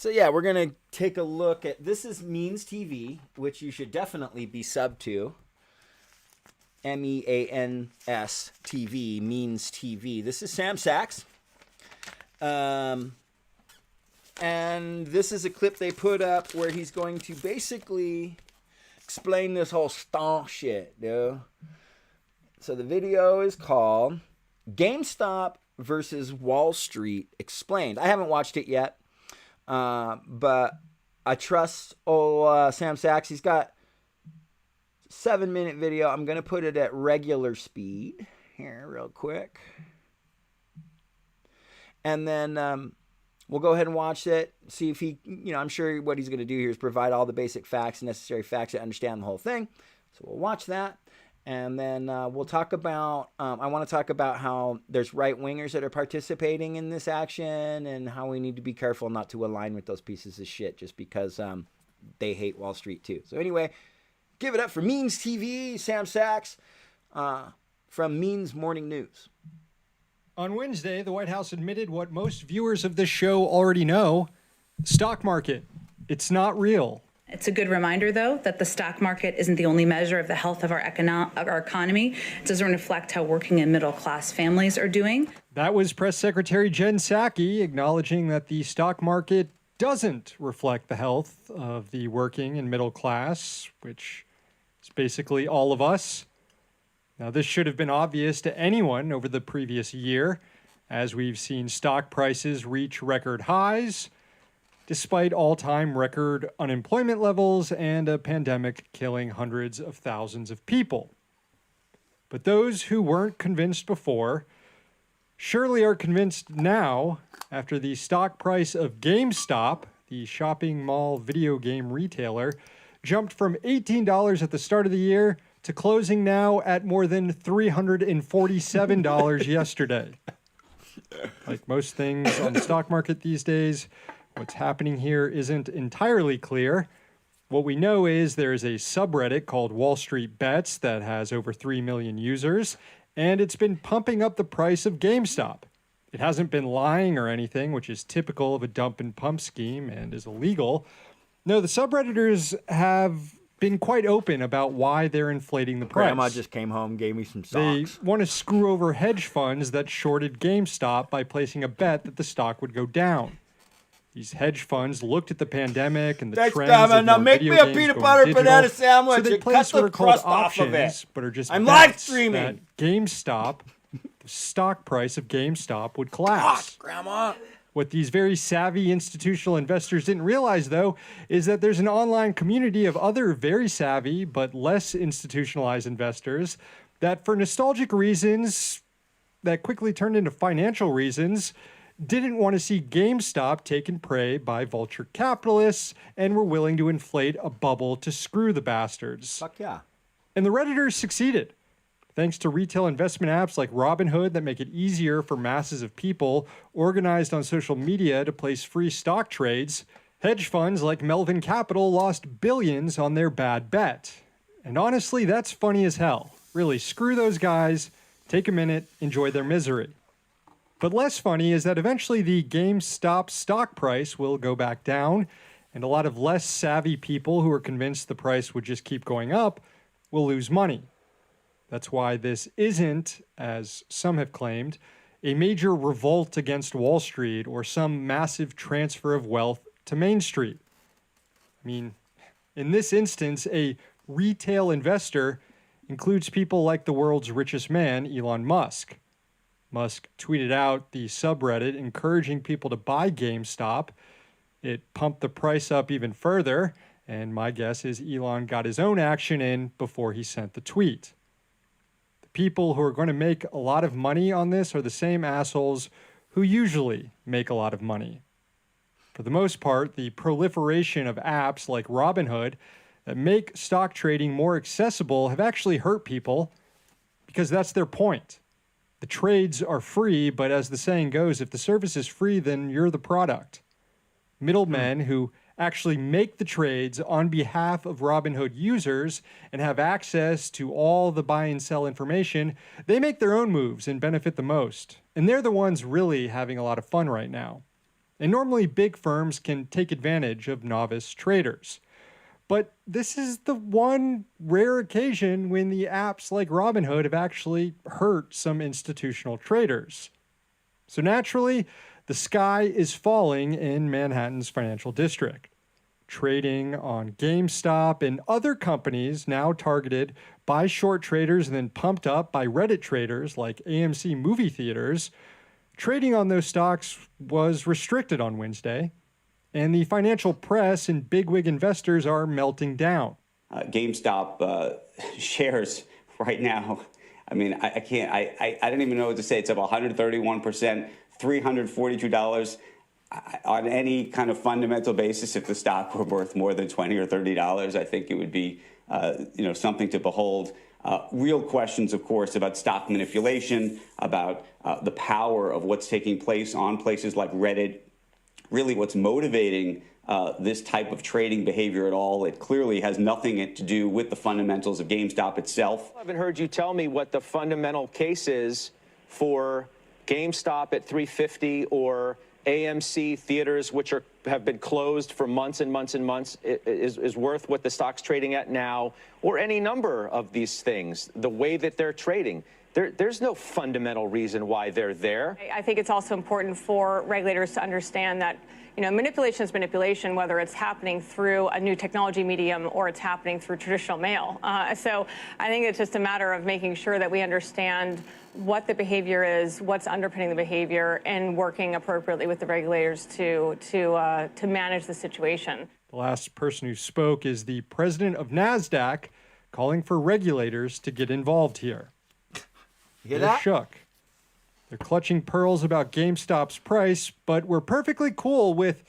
So yeah, we're going to take a look at, this is Means TV, which you should definitely be sub to. MEANS TV, Means TV. This is Sam Sachs. And this is a clip they put up where he's going to basically explain this whole STONK shit, dude. So the video is called GameStop versus Wall Street Explained. I haven't watched it yet, but I trust Sam Sachs. He's got 7-minute video. I'm going to put it at regular speed here real quick. And then we'll go ahead and watch it, see if he, I'm sure what he's going to do here is provide all the basic facts, necessary facts to understand the whole thing. So we'll watch that. And then we'll talk about, I want to talk about how there's right-wingers that are participating in this action and how we need to be careful not to align with those pieces of shit just because they hate Wall Street too. So anyway, give it up for Means TV, Sam Sachs from Means Morning News. On Wednesday, the White House admitted what most viewers of this show already know. Stock market. It's not real. It's a good reminder, though, that the stock market isn't the only measure of the health of our economy. It doesn't reflect how working and middle-class families are doing. That was Press Secretary Jen Psaki acknowledging that the stock market doesn't reflect the health of the working and middle class, which is basically all of us. Now, this should have been obvious to anyone over the previous year, as we've seen stock prices reach record highs, despite all-time record unemployment levels and a pandemic killing hundreds of thousands of people. But those who weren't convinced before surely are convinced now after the stock price of GameStop, the shopping mall video game retailer, jumped from $18 at the start of the year to closing now at more than $347 yesterday. Like most things on the stock market these days, what's happening here isn't entirely clear. What we know is there is a subreddit called Wall Street Bets that has over 3 million users, and it's been pumping up the price of GameStop. It hasn't been lying or anything, which is typical of a dump and pump scheme and is illegal. No, the subredditors have been quite open about why they're inflating the price. Grandma just came home, gave me some socks. They want to screw over hedge funds that shorted GameStop by placing a bet that the stock would go down. These hedge funds looked at the pandemic and the trends of now make me a peanut butter banana sandwich so they and cut place what the are called crust off of options, it. but are just I'm bets live streaming. that GameStop, the stock price of GameStop would collapse. Fuck, Grandma. What these very savvy institutional investors didn't realize, though, is that there's an online community of other very savvy but less institutionalized investors that, for nostalgic reasons that quickly turned into financial reasons, didn't want to see GameStop taken prey by vulture capitalists and were willing to inflate a bubble to screw the bastards. Fuck yeah. And the Redditors succeeded. Thanks to retail investment apps like Robinhood that make it easier for masses of people organized on social media to place free stock trades, hedge funds like Melvin Capital lost billions on their bad bet. And honestly, that's funny as hell. Really, screw those guys, take a minute, enjoy their misery. But less funny is that eventually the GameStop stock price will go back down, and a lot of less savvy people who are convinced the price would just keep going up will lose money. That's why this isn't, as some have claimed, a major revolt against Wall Street or some massive transfer of wealth to Main Street. I mean, in this instance, a retail investor includes people like the world's richest man, Elon Musk. Musk tweeted out the subreddit encouraging people to buy GameStop. It pumped the price up even further, and my guess is Elon got his own action in before he sent the tweet. People who are going to make a lot of money on this are the same assholes who usually make a lot of money. For the most part, the proliferation of apps like Robinhood that make stock trading more accessible have actually hurt people because that's their point. The trades are free, but as the saying goes, if the service is free, then you're the product. Middlemen who actually make the trades on behalf of Robinhood users and have access to all the buy and sell information, they make their own moves and benefit the most. And they're the ones really having a lot of fun right now. and normally big firms can take advantage of novice traders. But this is the one rare occasion when the apps like Robinhood have actually hurt some institutional traders. So naturally, the sky is falling in Manhattan's financial district. Trading on GameStop and other companies now targeted by short traders and then pumped up by Reddit traders like AMC movie theaters. Trading on those stocks was restricted on Wednesday, and the financial press and bigwig investors are melting down. GameStop shares right now, I mean, I can't, I don't even know what to say. It's up 131%, $342. On any kind of fundamental basis, if the stock were worth more than $20 or $30, I think it would be, something to behold. Real questions, of course, about stock manipulation, about the power of what's taking place on places like Reddit, really what's motivating this type of trading behavior at all. It clearly has nothing to do with the fundamentals of GameStop itself. I haven't heard you tell me what the fundamental case is for GameStop at $350 or AMC theaters, which have been closed for months and months and months, is worth what the stock's trading at now, or any number of these things, the way that they're trading. There's no fundamental reason why they're there. I think it's also important for regulators to understand that, manipulation is manipulation, whether it's happening through a new technology medium or it's happening through traditional mail. So I think it's just a matter of making sure that we understand what the behavior is, what's underpinning the behavior, and working appropriately with the regulators to manage the situation. The last person who spoke is the president of NASDAQ, calling for regulators to get involved here. You hear They're that? shook. They're clutching pearls about GameStop's price, but we're perfectly cool with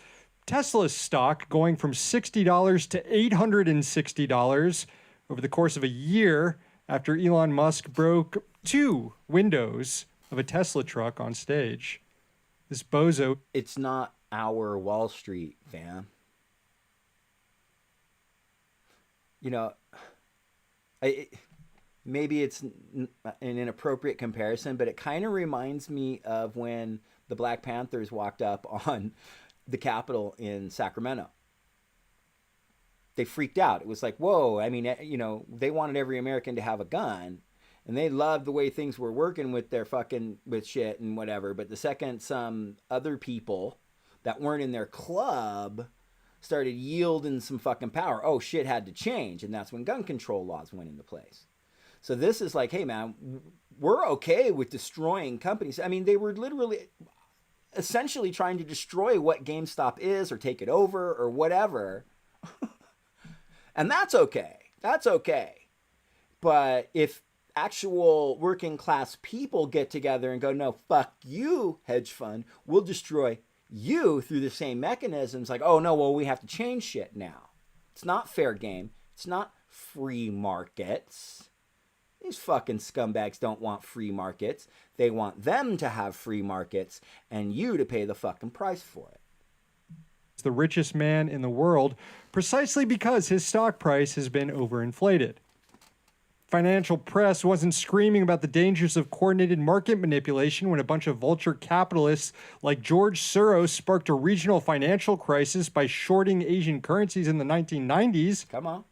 Tesla's stock going from $60 to $860 over the course of a year after Elon Musk broke 2 windows of a Tesla truck on stage. This bozo... It's not our Wall Street, fam. Maybe it's an inappropriate comparison, but it kind of reminds me of when the Black Panthers walked up on the Capitol in Sacramento. They freaked out. It was like, whoa, I mean, they wanted every American to have a gun, and they loved the way things were working with their with shit and whatever. But the second some other people that weren't in their club started yielding some fucking power, oh, shit had to change. And that's when gun control laws went into place. So this is like, hey, man, we're okay with destroying companies. I mean, they were literally essentially trying to destroy what GameStop is or take it over or whatever. And that's okay. That's okay. But if actual working class people get together and go, no, fuck you, hedge fund, we'll destroy you through the same mechanisms, like, oh, no, well, we have to change shit now. It's not fair game. It's not free markets. These fucking scumbags don't want free markets. They want them to have free markets and you to pay the fucking price for it. The richest man in the world precisely because his stock price has been overinflated. Financial press wasn't screaming about the dangers of coordinated market manipulation when a bunch of vulture capitalists like George Soros sparked a regional financial crisis by shorting Asian currencies in the 1990s. Come on.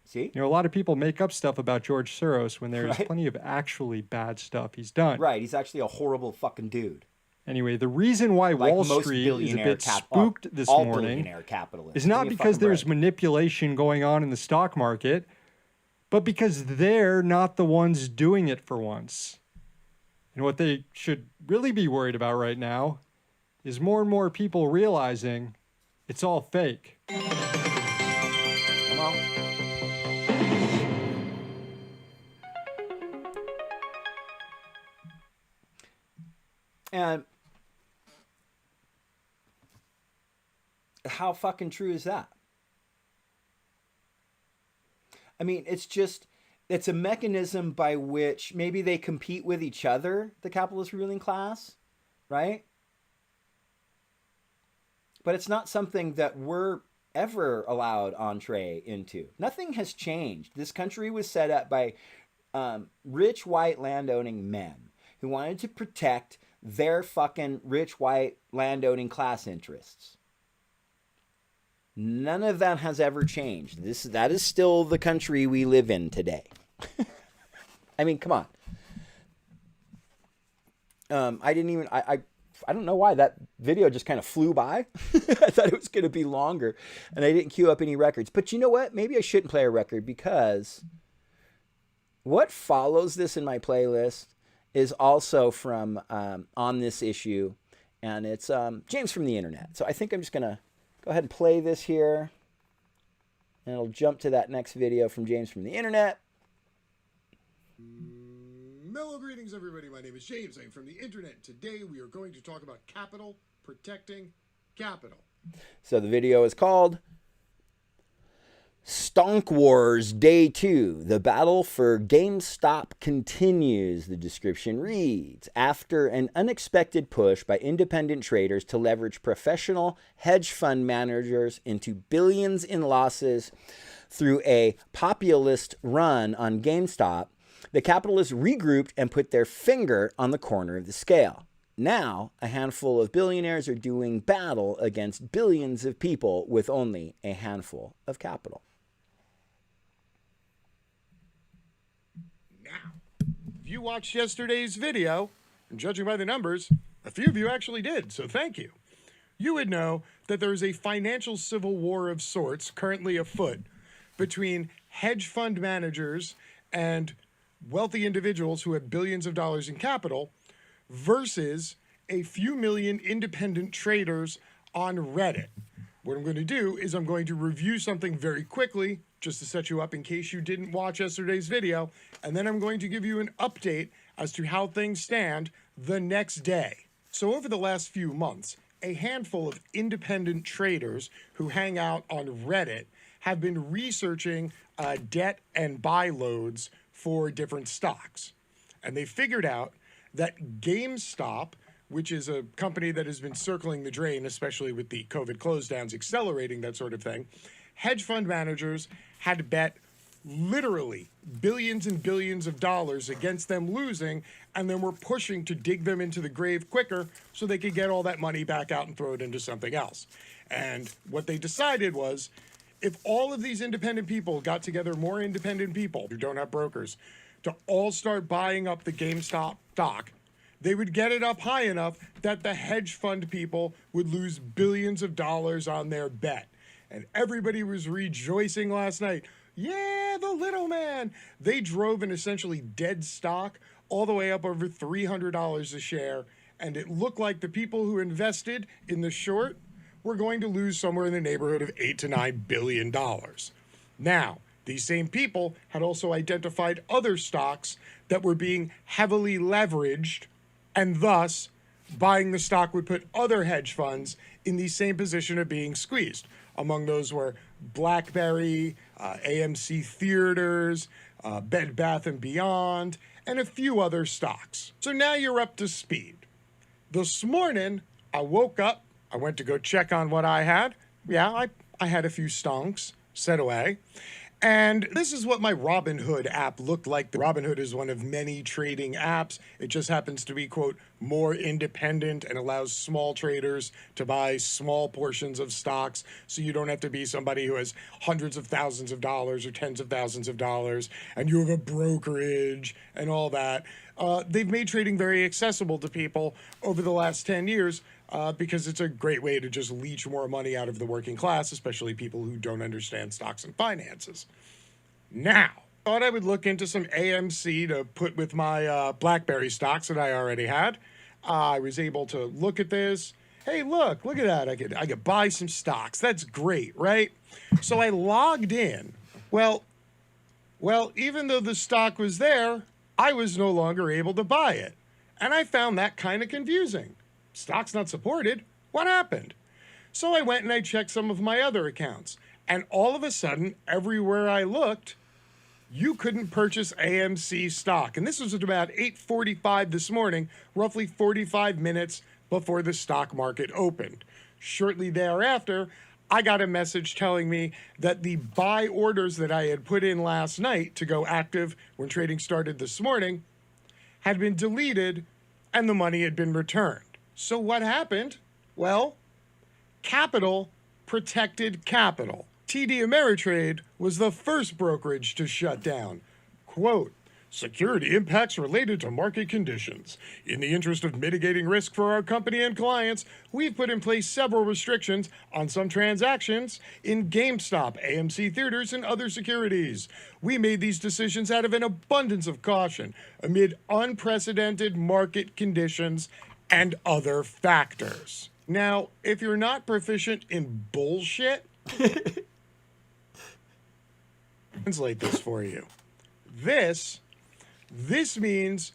See? A lot of people make up stuff about George Soros when there's Right. plenty of actually bad stuff he's done. Right. He's actually a horrible fucking dude. Anyway, the reason why Like Wall most Street is a billionaire bit spooked this all morning billionaire capitalists. is not Give me a because fucking there's break. manipulation going on in the stock market, but because they're not the ones doing it for once. And what they should really be worried about right now is more and more people realizing it's all fake. Come on. And how fucking true is that? I mean, it's a mechanism by which maybe they compete with each other, the capitalist ruling class, right? But it's not something that we're ever allowed entree into. Nothing has changed. This country was set up by rich white landowning men who wanted to protect their fucking rich white landowning class interests. None of that has ever changed. That is still the country we live in today. I mean, come on. I don't know why that video just kind of flew by. I thought it was going to be longer, and I didn't queue up any records. But you know what? Maybe I shouldn't play a record, because what follows this in my playlist is also from On This Issue, and it's James from the Internet. So I think I'm just going to go ahead and play this here, and it'll jump to that next video from James from the Internet. Mellow greetings, everybody. My name is James. I'm from the Internet. Today we are going to talk about capital, protecting capital. So the video is called STONK Wars Day 2. The battle for GameStop continues. The description reads, after an unexpected push by independent traders to leverage professional hedge fund managers into billions in losses through a populist run on GameStop, the capitalists regrouped and put their finger on the corner of the scale. Now, a handful of billionaires are doing battle against billions of people with only a handful of capital. Now, if you watched yesterday's video, and judging by the numbers, a few of you actually did, so thank you. You would know that there is a financial civil war of sorts currently afoot between hedge fund managers and wealthy individuals who have billions of dollars in capital versus a few million independent traders on Reddit. What I'm going to do is I'm going to review something very quickly just to set you up in case you didn't watch yesterday's video, and then I'm going to give you an update as to how things stand the next day. So over the last few months, a handful of independent traders who hang out on Reddit have been researching debt and buy loads for different stocks. And they figured out that GameStop, which is a company that has been circling the drain, especially with the COVID closedowns accelerating that sort of thing, hedge fund managers had bet literally billions and billions of dollars against them losing, and then were pushing to dig them into the grave quicker so they could get all that money back out and throw it into something else. And what they decided was, if all of these independent people got together, more independent people who don't have brokers, to all start buying up the GameStop stock, they would get it up high enough that the hedge fund people would lose billions of dollars on their bet. And everybody was rejoicing last night. Yeah, the little man. They drove an essentially dead stock all the way up over $300 a share. And it looked like the people who invested in the short were going to lose somewhere in the neighborhood of $8 to $9 billion. Now, these same people had also identified other stocks that were being heavily leveraged, and thus buying the stock would put other hedge funds in the same position of being squeezed. Among those were BlackBerry, AMC Theaters, Bed Bath & Beyond, and a few other stocks. So now you're up to speed. This morning, I woke up, I went to go check on what I had. Yeah, I had a few stonks set away. And this is what my Robinhood app looked like. The Robinhood is one of many trading apps. It just happens to be, quote, more independent and allows small traders to buy small portions of stocks, so you don't have to be somebody who has hundreds of thousands of dollars or tens of thousands of dollars, and you have a brokerage and all that. They've made trading very accessible to people over the last 10 years because it's a great way to just leech more money out of the working class, especially people who don't understand stocks and finances. Now, I thought I would look into some AMC to put with my BlackBerry stocks that I already had. I was able to look at this. Hey, look at that. I could buy some stocks. That's great, right? So I logged in. Well, even though the stock was there, I was no longer able to buy it. And I found that kind of confusing. Stock's not supported. What happened? So I went and I checked some of my other accounts. And all of a sudden, everywhere I looked, you couldn't purchase AMC stock. And this was at about 8:45 this morning, roughly 45 minutes before the stock market opened. Shortly thereafter, I got a message telling me that the buy orders that I had put in last night to go active when trading started this morning had been deleted and the money had been returned. So what happened? Well, capital protected capital. TD Ameritrade was the first brokerage to shut down. Quote, security impacts related to market conditions. In the interest of mitigating risk for our company and clients, we've put in place several restrictions on some transactions in GameStop, AMC Theaters, and other securities. We made these decisions out of an abundance of caution amid unprecedented market conditions and other factors. Now, if you're not proficient in bullshit, translate this for you. This means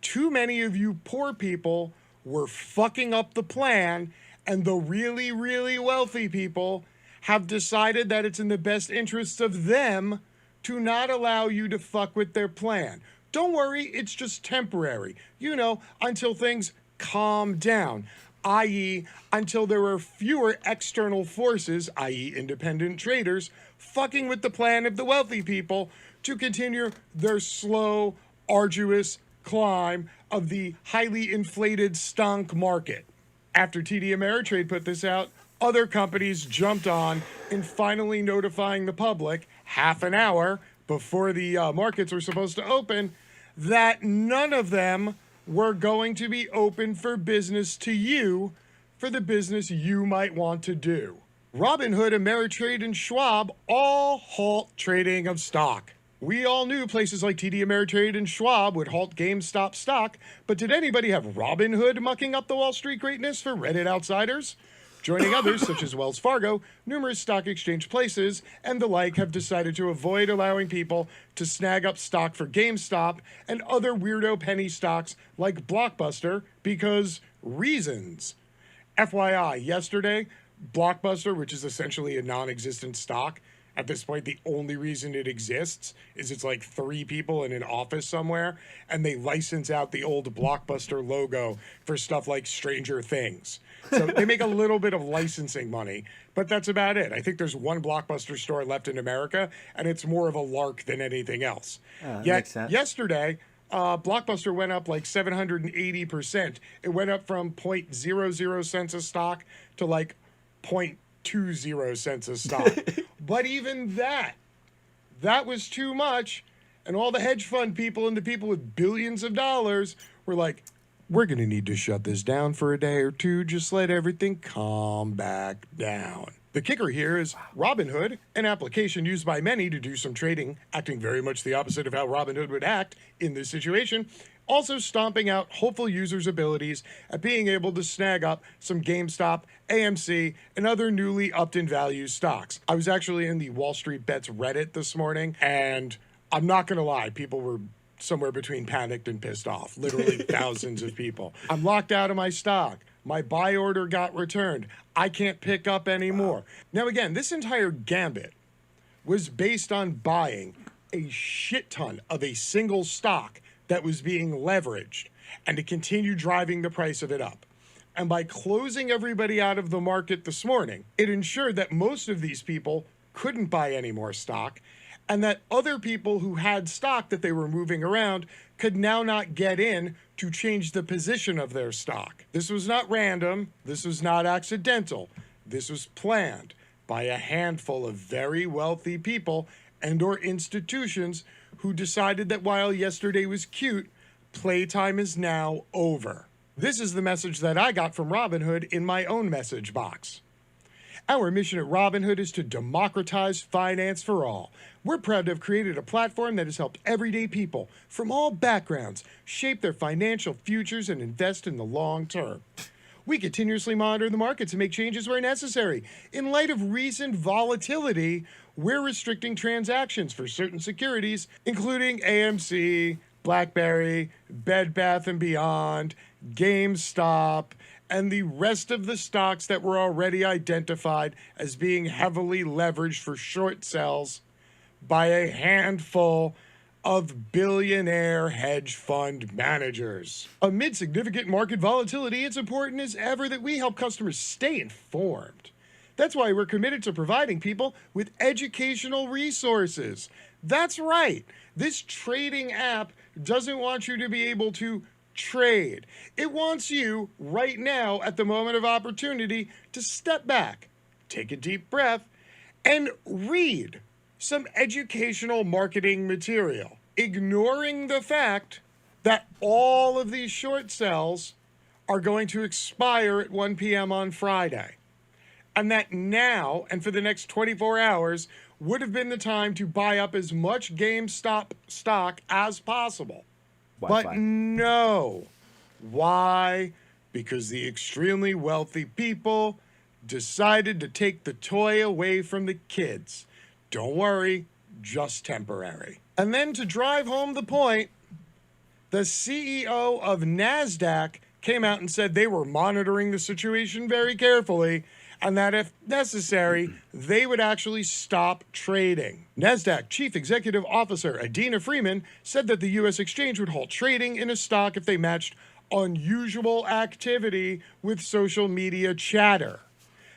too many of you poor people were fucking up the plan, and the really, really wealthy people have decided that it's in the best interests of them to not allow you to fuck with their plan. Don't worry, it's just temporary. You know, until things calm down, i.e., until there are fewer external forces, i.e., independent traders, fucking with the plan of the wealthy people to continue their slow, arduous climb of the highly inflated STONK market. After TD Ameritrade put this out, other companies jumped on in finally notifying the public half an hour before the markets were supposed to open that none of them were going to be open for business to you for the business you might want to do. Robinhood, Ameritrade, and Schwab all halt trading of stock. We all knew places like TD Ameritrade and Schwab would halt GameStop stock, but did anybody have Robinhood mucking up the Wall Street greatness for Reddit outsiders? Joining others, such as Wells Fargo, numerous stock exchange places, and the like have decided to avoid allowing people to snag up stock for GameStop and other weirdo penny stocks like Blockbuster because reasons. FYI, yesterday, Blockbuster, which is essentially a non-existent stock, at this point, the only reason it exists is it's like 3 people in an office somewhere, and they license out the old Blockbuster logo for stuff like Stranger Things. So they make a little bit of licensing money, but that's about it. I think there's one Blockbuster store left in America, and it's more of a lark than anything else. Yet yesterday, Blockbuster went up like 780%. It went up from 0.00 cents a stock to like 0.20 cents a stock. But even that was too much. And all the hedge fund people and the people with billions of dollars were like, we're going to need to shut this down for a day or two. Just let everything calm back down. The kicker here is Robinhood, an application used by many to do some trading, acting very much the opposite of how Robinhood would act in this situation, also stomping out hopeful users' abilities at being able to snag up some GameStop, AMC, and other newly upped in value stocks. I was actually in the Wall Street Bets Reddit this morning, and I'm not going to lie, people were somewhere between panicked and pissed off. Literally thousands of people. I'm locked out of my stock. My buy order got returned. I can't pick up anymore. Now again, this entire gambit was based on buying a shit ton of a single stock that was being leveraged and to continue driving the price of it up. And by closing everybody out of the market this morning, it ensured that most of these people couldn't buy any more stock and that other people who had stock that they were moving around could now not get in to change the position of their stock. This was not random. This was not accidental. This was planned by a handful of very wealthy people and or institutions who decided that while yesterday was cute, playtime is now over. This is the message that I got from Robinhood in my own message box. Our mission at Robinhood is to democratize finance for all. We're proud to have created a platform that has helped everyday people from all backgrounds shape their financial futures and invest in the long term. We continuously monitor the markets and make changes where necessary. In light of recent volatility, we're restricting transactions for certain securities, including AMC, BlackBerry, Bed Bath & Beyond, GameStop, and the rest of the stocks that were already identified as being heavily leveraged for short sells by a handful of billionaire hedge fund managers. Amid significant market volatility, it's important as ever that we help customers stay informed. That's why we're committed to providing people with educational resources. That's right. This trading app doesn't want you to be able to trade. It wants you right now at the moment of opportunity to step back, take a deep breath, and read some educational marketing material, ignoring the fact that all of these short sells are going to expire at 1 p.m. on Friday. And that now and for the next 24 hours would have been the time to buy up as much GameStop stock as possible. Wi-Fi. But no. Why? Because the extremely wealthy people decided to take the toy away from the kids. Don't worry, just temporary. And then to drive home the point, the CEO of NASDAQ came out and said they were monitoring the situation very carefully and that if necessary, they would actually stop trading. NASDAQ Chief Executive Officer Adina Freeman said that the U.S. exchange would halt trading in a stock if they matched unusual activity with social media chatter.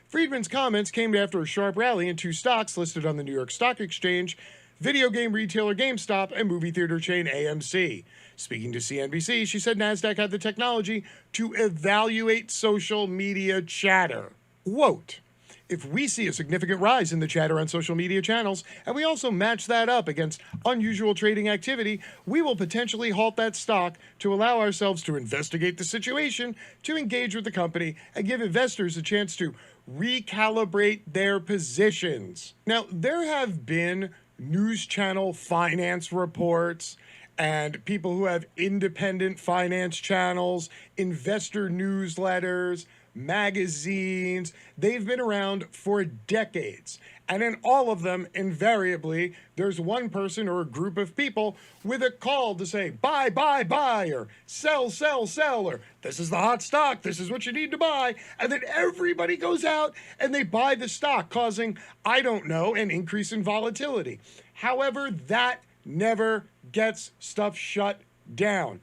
Friedman's comments came after a sharp rally in two stocks listed on the New York Stock Exchange, video game retailer GameStop and movie theater chain AMC. Speaking to CNBC, she said NASDAQ had the technology to evaluate social media chatter. Quote, if we see a significant rise in the chatter on social media channels, and we also match that up against unusual trading activity, we will potentially halt that stock to allow ourselves to investigate the situation, to engage with the company, and give investors a chance to recalibrate their positions. Now, there have been news channel finance reports and people who have independent finance channels, investor newsletters, magazines. They've been around for decades. And in all of them, invariably, there's one person or a group of people with a call to say, buy, buy, buy, or sell, sell, sell, or this is the hot stock, this is what you need to buy. And then everybody goes out and they buy the stock, causing, I don't know, an increase in volatility. However, that never gets stuff shut down.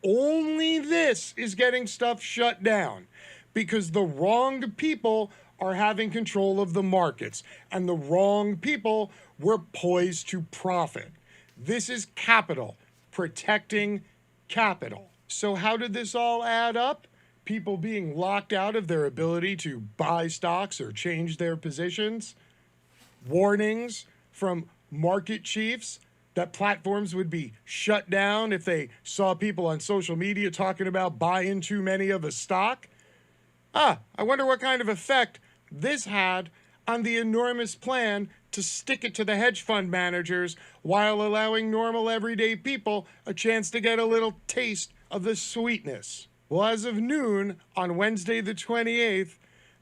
Only this is getting stuff shut down because the wrong people are having control of the markets and the wrong people were poised to profit. This is capital, protecting capital. So how did this all add up? People being locked out of their ability to buy stocks or change their positions. Warnings from market chiefs that platforms would be shut down if they saw people on social media talking about buying too many of a stock. I wonder what kind of effect this had on the enormous plan to stick it to the hedge fund managers while allowing normal everyday people a chance to get a little taste of the sweetness. Well, as of noon on Wednesday the 28th,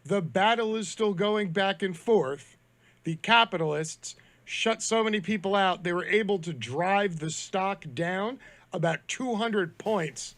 the battle is still going back and forth. The capitalists shut so many people out, they were able to drive the stock down about 200 points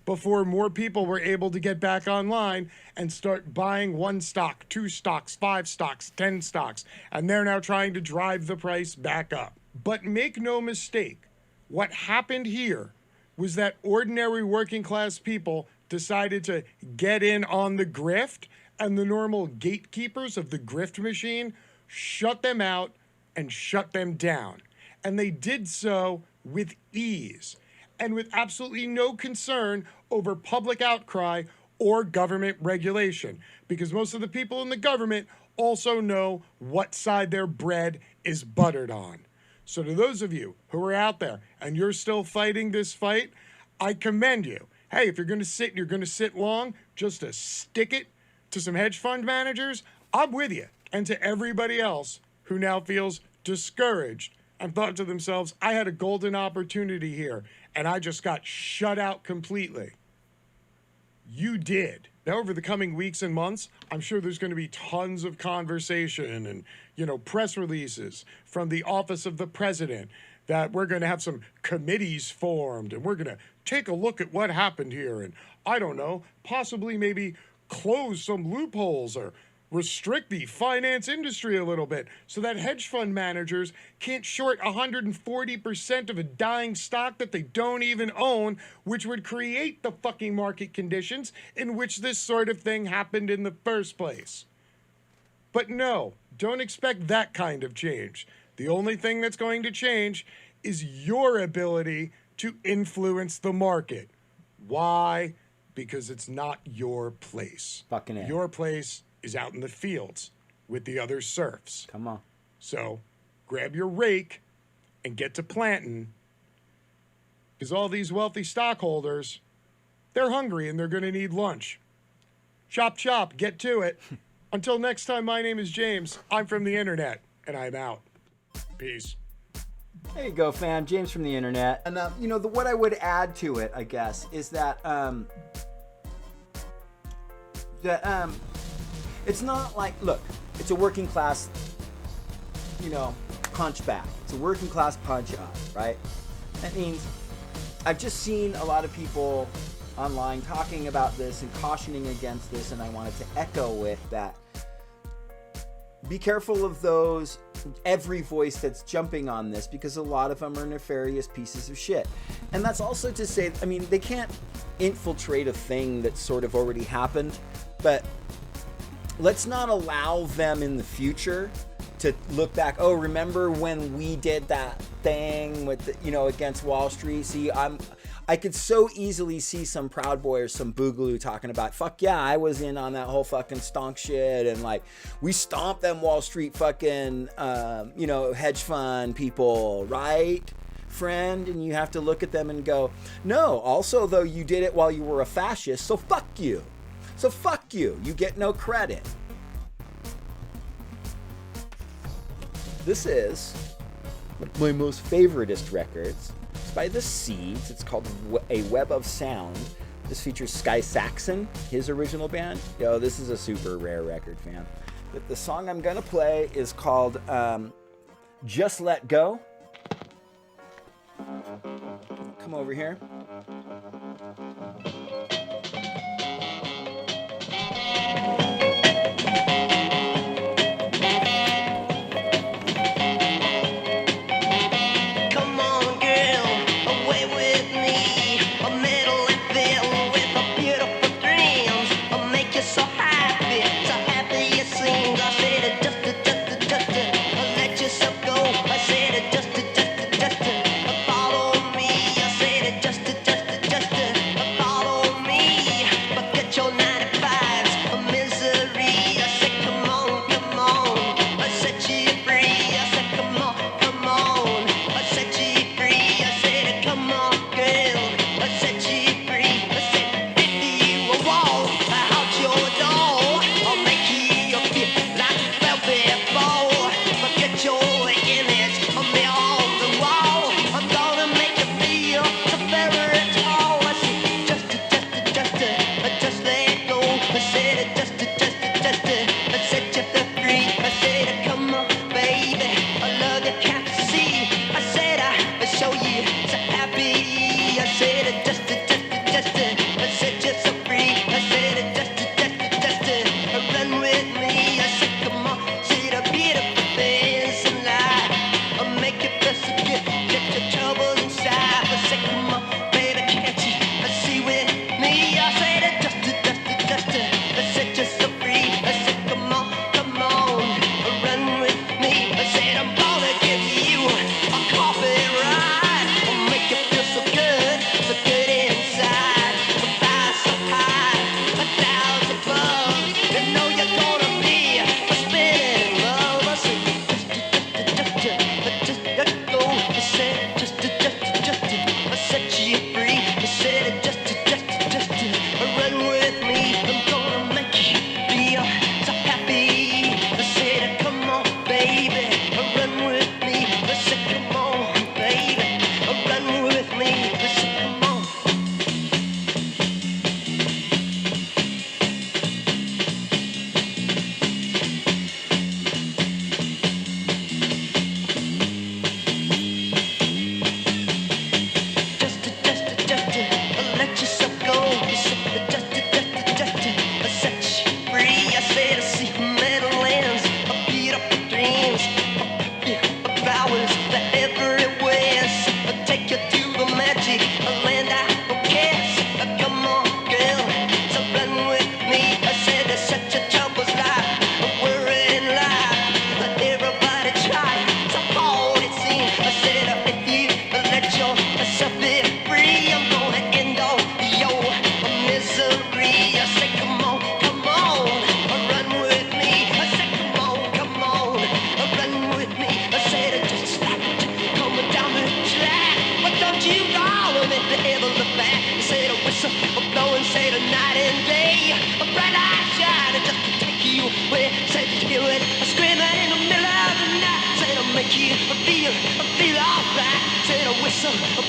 before more people were able to get back online and start buying one stock, two stocks, 5 stocks, 10 stocks, and they're now trying to drive the price back up. But make no mistake, what happened here was that ordinary working class people decided to get in on the grift, and the normal gatekeepers of the grift machine shut them out and shut them down. And they did so with ease and with absolutely no concern over public outcry or government regulation, because most of the people in the government also know what side their bread is buttered on. So to those of you who are out there and you're still fighting this fight, I commend you. Hey, if you're going to sit and you're going to sit long just to stick it to some hedge fund managers, I'm with you. And to everybody else who now feels discouraged and thought to themselves, I had a golden opportunity here and I just got shut out completely. You did. Now, over the coming weeks and months, I'm sure there's going to be tons of conversation and, press releases from the office of the president that we're going to have some committees formed and we're going to take a look at what happened here and, I don't know, possibly maybe close some loopholes or restrict the finance industry a little bit so that hedge fund managers can't short 140% of a dying stock that they don't even own, which would create the fucking market conditions in which this sort of thing happened in the first place. But no, don't expect that kind of change. The only thing that's going to change is your ability to influence the market. Why? Because it's not your place. Fucking A. Your place is out in the fields with the other serfs. Come on. So grab your rake and get to planting, because all these wealthy stockholders, they're hungry and they're going to need lunch. Chop, chop, get to it. Until next time, my name is James. I'm from the internet, and I'm out. Peace. There you go, fam. James from the internet. And, what I would add to it, I guess, is that, it's not like, look, it's a working class, punch back. It's a working class punch up, right? That means I've just seen a lot of people online talking about this and cautioning against this, and I wanted to echo with that. Be careful of every voice that's jumping on this, because a lot of them are nefarious pieces of shit. And that's also to say, they can't infiltrate a thing that's sort of already happened, but let's not allow them in the future to look back. Oh, remember when we did that thing with against Wall Street? See, I could so easily see some Proud Boy or some Boogaloo talking about, fuck yeah, I was in on that whole fucking stonk shit, and like we stomped them Wall Street fucking hedge fund people, right, friend? And you have to look at them and go, no, also though you did it while you were a fascist, so fuck you. So fuck you. You get no credit. This is one of my most favoritist records. It's by The Seeds. It's called A Web of Sound. This features Sky Saxon, his original band. Yo, this is a super rare record, fam. But the song I'm gonna play is called Just Let Go. Come over here. Just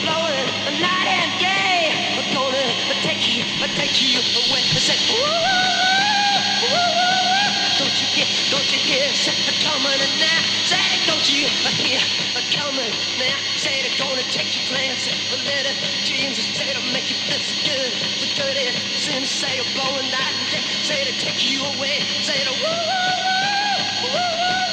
blowing night and day. I'm gonna take you away. I said, woo, woo, woo, woo. Don't you hear, say coming now. Say, don't you hear coming now. Say they're gonna take your plans, a little jeans, say to make you feel so good. The dirty sins, say they're blowing night and day. Say to take you away. Say to woo, woo, woo, woo, woo.